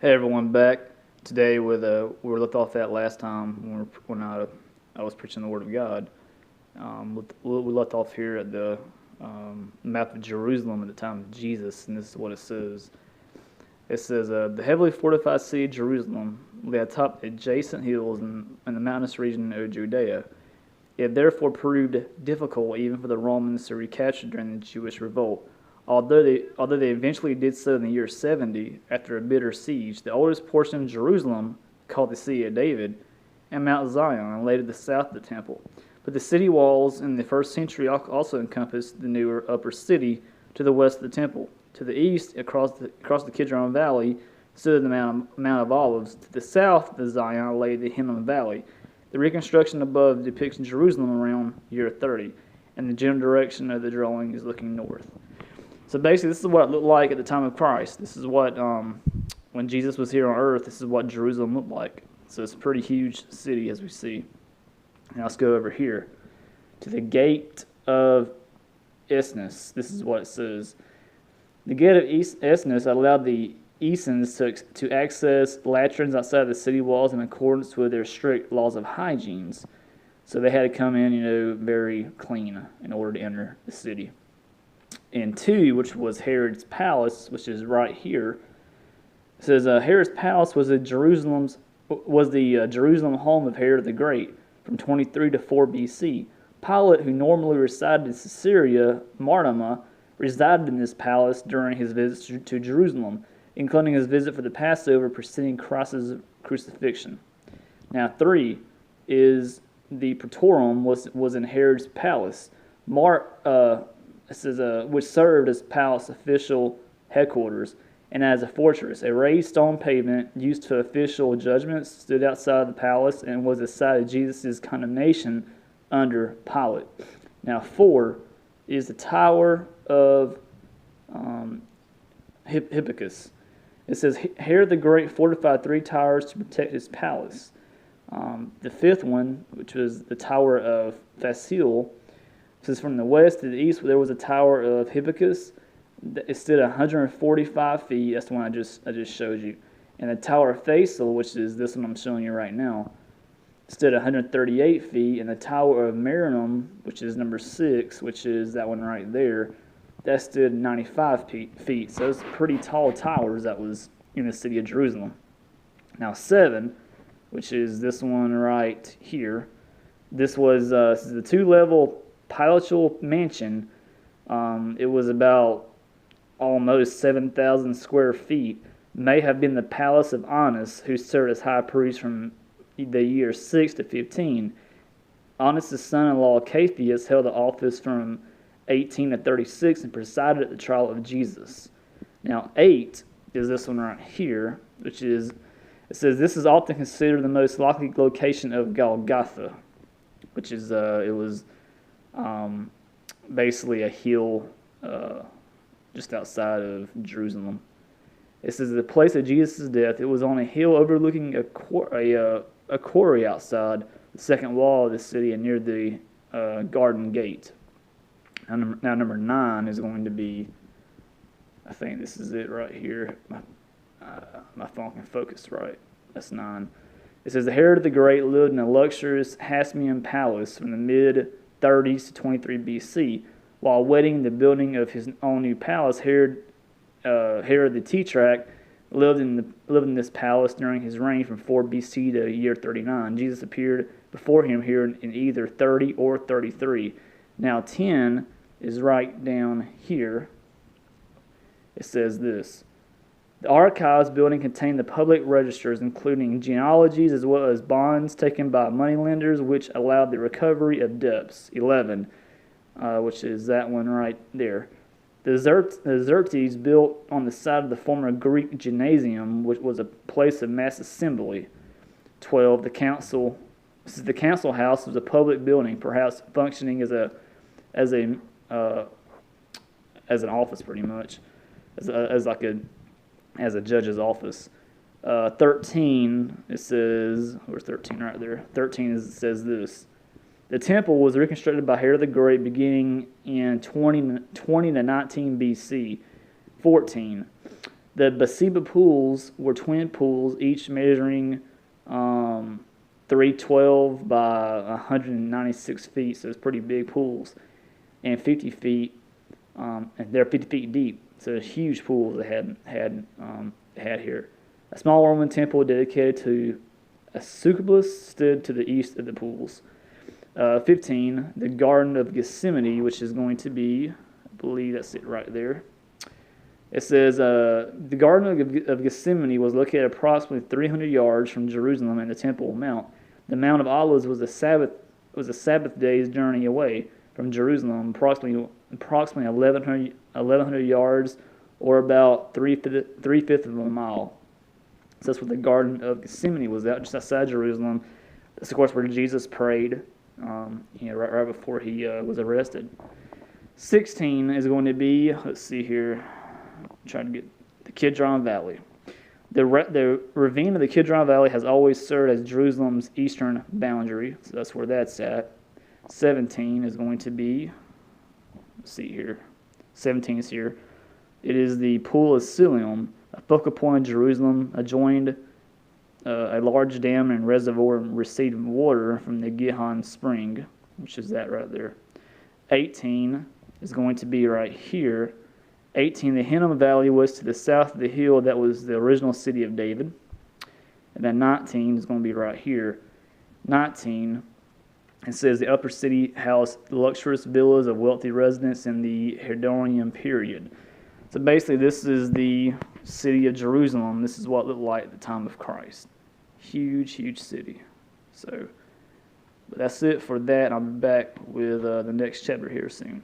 Hey everyone, back today with where we left off at last time when I was preaching the Word of God. We left off here at the map of Jerusalem at the time of Jesus, and this is what it says. It says, "The heavily fortified city of Jerusalem lay atop adjacent hills in the mountainous region of Judea. It therefore proved difficult even for the Romans to recapture during the Jewish revolt. Although they eventually did so in the year 70 after a bitter siege, the oldest portion of Jerusalem, called the City of David, and Mount Zion lay to the south of the temple. But the city walls in the first century also encompassed the newer upper city to the west of the temple. To the east, across the Kidron Valley, stood the Mount of Olives. To the south of the Zion lay the Hinnom Valley. The reconstruction above depicts Jerusalem around year 30, and the general direction of the drawing is looking north." So basically, this is what it looked like at the time of Christ. This is what, when Jesus was here on earth, this is what Jerusalem looked like. So it's a pretty huge city, as we see. Now let's go over here to the gate of Esnus. This is what it says. The gate of Esnus allowed the Essenes to access latrines outside the city walls in accordance with their strict laws of hygiene. So they had to come in, very clean in order to enter the city. And 2, which was Herod's palace, which is right here, it says Herod's palace was the Jerusalem home of Herod the Great from 23 to 4 BC. Pilate, who normally resided in Caesarea Maritima, resided in this palace during his visits to Jerusalem, including his visit for the Passover preceding Christ's crucifixion. Now 3 is the Praetorium was in Herod's palace. Which served as palace official headquarters and as a fortress. A raised stone pavement used for official judgments stood outside the palace and was the site of Jesus' condemnation under Pilate. Now 4 is the Tower of Hippicus. It says Herod the Great fortified 3 towers to protect his palace. The 5th one, which was the Tower of Phasael, says from the west to the east there was a Tower of Hippicus. It stood 145 feet. That's the one I just showed you. And the Tower of Phasael, which is this one I'm showing you right now, stood 138 feet. And the Tower of Meronum, which is number 6, which is that one right there, that stood 95 feet. So it's pretty tall towers that was in the city of Jerusalem. Now 7, which is this one right here, this is the 2-level palatial mansion. It was about almost 7,000 square feet. May have been the palace of Annas, who served as high priest from the year 6 to 15. Annas' son-in-law Capheus held the office from 18 to 36 and presided at the trial of Jesus. Now 8 is this one right here, it says this is often considered the most likely location of Golgotha, which is it was basically a hill just outside of Jerusalem. It says the place of Jesus' death. It was on a hill overlooking a quarry outside the second wall of the city and near the garden gate. Now number 9 is going to be, I think this is it right here. My phone can focus right. That's 9. It says the Herod the Great lived in a luxurious Hasmonean palace from the mid-30s to 23 BC. While awaiting the building of his own new palace, Herod the Tetrarch lived in this palace during his reign from 4 BC to year 39. Jesus appeared before him here in either 30 or 33. Now 10 is right down here. It says this. The archives building contained the public registers, including genealogies as well as bonds taken by moneylenders, which allowed the recovery of debts. 11, which is that one right there. The Xerxes built on the site of the former Greek gymnasium, which was a place of mass assembly. 12, the council. This is the council house was a public building, perhaps functioning as an office, pretty much, as a judge's office. 13, it says, where's 13 right there? 13 says this. The temple was reconstructed by Herod the Great beginning in 20 to 19 BC. 14, The Bathsheba pools were twin pools, each measuring 312 by 196 feet, so it's pretty big pools, and 50 feet, and they're 50 feet deep. So huge pools they had here. A small Roman temple dedicated to Asclepius stood to the east of the pools. 15, the Garden of Gethsemane, which is going to be, I believe that's it right there. It says, the Garden of Gethsemane was located approximately 300 yards from Jerusalem and the Temple Mount. The Mount of Olives was a Sabbath day's journey away from Jerusalem, approximately 1,100 yards, or about three-fifths of a mile. So that's what the Garden of Gethsemane was at, just outside Jerusalem. That's, of course, where Jesus prayed, right before he was arrested. 16 is going to be, let's see here, I'm trying to get the Kidron Valley. The ravine of the Kidron Valley has always served as Jerusalem's eastern boundary, so that's where that's at. 17 is going to be, let's see here, 17 is here. It is the Pool of Siloam, a focal point of Jerusalem, adjoined a large dam and reservoir receiving water from the Gihon Spring, which is that right there. 18 is going to be right here. 18, the Hinnom Valley was to the south of the hill that was the original city of David. And then 19 is going to be right here. 19, it says the upper city housed luxurious villas of wealthy residents in the Hadrian period. So basically, this is the city of Jerusalem. This is what it looked like at the time of Christ. Huge, huge city. So, but that's it for that. I'll be back with the next chapter here soon.